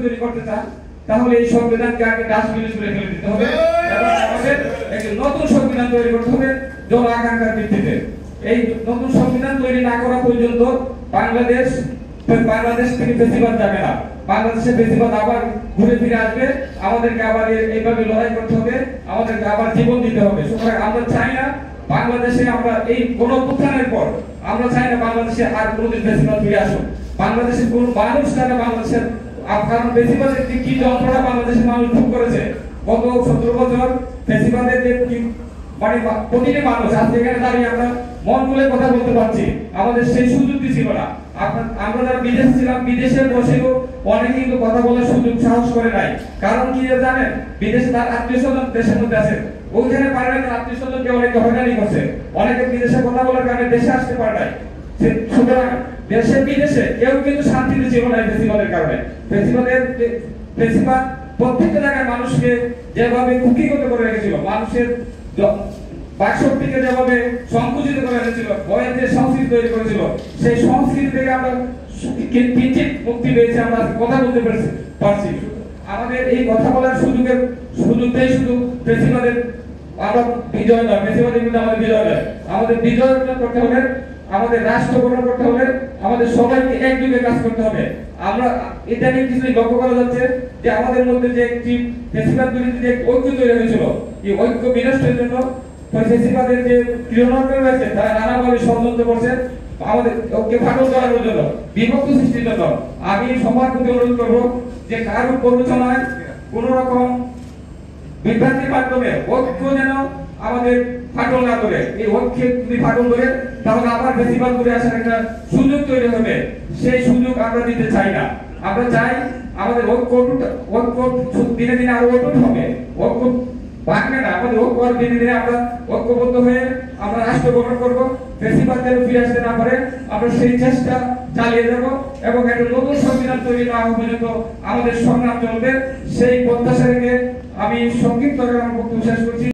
তৈরি করতে চান তাহলে এই সংবিধানকে আগে ডাস্টবিনে ছুঁড়ে ফেলে দিতে হবে এবং আমাদের একটি নতুন সংবিধান তৈরি করতে হবে জন আকাঙ্ক্ষার ভিত্তিতে। এই নতুন সংবিধান তৈরি না করা পর্যন্ত বাংলাদেশ থেকে ফ্যাসিবাদ যাবে না। বাংলাদেশে ফ্যাসিবাদ আবার ঘুরে ফিরে আসবে, আমাদেরকে আবার এইভাবে লড়াই করতে হবে, আমাদেরকে আবার জীবন দিতে হবে। সুতরাং আমরা চাই না বাংলাদেশে আমরা এই গণঅভ্যুত্থানের পর আমরা চাই না বাংলাদেশে আর কোনোদিন ফ্যাসিবাদ ফিরে আসুক। বাংলাদেশের কোন মানুষ চায় না বাংলাদেশের, কারণ ফ্যাসিবাদের কি যন্ত্রণা বাংলাদেশের মানুষ ভোগ করেছে গত 17 বছর। ফ্যাসিবাদের যে মানে প্রতিটি মানুষ আজ এখানে দাঁড়িয়ে আমরা মন খুলে কথা বলতে পারছি, আমাদের সেই সুযোগটি ছিল না। আমরা যারা বিদেশে ছিলাম, বিদেশে বসেও অনেকে কিন্তু কথা বলার সুযোগ সাহস করে নাই। কারণ কি জানেন, বিদেশে তার আত্মীয় স্বজন দেশের মধ্যে আছে, ওইখানে পারে না, আত্মীয় স্বজনকে অনেকে হয়রানি করছে, অনেকে বিদেশে কথা বলার কারণে দেশে আসতে পারে নাই। সুতরাং দেশে বিদেশে কেউ কিন্তু শান্তিতে ছিল না ফ্যাসিবাদের কারণে। ফ্যাসিবাদ প্রত্যেকটা জায়গায় মানুষকে যেভাবে কুক্ষিগত করে রেখেছিল, মানুষের বাকশক্তিকে যেভাবে সংকুচিত করে রেখেছিল, ভয়ের যে সংস্কৃতি তৈরি করেছিল, সেই সংস্কৃতি থেকে আমরা কিঞ্চিত মুক্তি পেয়েছি, আমরা কথা বলতে পারছি। আমাদের এই কথা বলার সুযোগটাই শুধু ফ্যাসিবাদের আমরা বিজয় নয়, ফ্যাসিবাদের বিরুদ্ধে আমাদের বিজয় নয়। আমাদের বিজয় করতে হলে, আমাদের রাষ্ট্র গঠন করতে হলে আমাদের সবাইকে একযোগে কাজ করতে হবে। আমরা এটা নিয়ে কিছুই লক্ষ্য করা যাচ্ছে যে আমাদের মধ্যে যে একটি ফ্যাসিবাদ বিরোধী যে ঐক্য তৈরি হয়েছিল, এই ঐক্য বিনষ্টের জন্য ফ্যাসিবাদের যে ক্রিয়াকলাপ রয়েছে তারা নানাভাবে ষড়যন্ত্র করছে আমাদের ঐক্য ফাটল করার জন্য, বিভক্ত সৃষ্টির জন্য। আমি সবার প্রতি অনুরোধ করবো যে কারোর প্ররোচনায় কোন রকম বিভ্রান্তির মাধ্যমে ঐক্য যেন আমাদের ফাটল না করে, এই ঐক্যে যদি ফাটল করে তাহলে আবার ফ্যাসিবাদ করে আসার একটা সুযোগ তৈরি হবে, সেই সুযোগ আমরা দিতে চাই না। আমরা চাই আমাদের ঐক্য দিনে দিনে আরো অটুট হবে, ঐক্য ভাঙবে না, আমাদের ঐক্য দিনে দিনে আমরা ঐক্যবদ্ধ হয়ে আমরা রাষ্ট্র গঠন করবো, ফ্যাসিবাদ যেন ফিরে আসতে না পারে আমরা সেই চেষ্টা চালিয়ে যাব এবং একটা নতুন সংবিধান তৈরি না হওয়া পর্যন্ত আমাদের সংগ্রাম চলবে। সেই প্রত্যাশা রেখে আমি সংক্ষিপ্ত বক্তব্য শেষ করছি।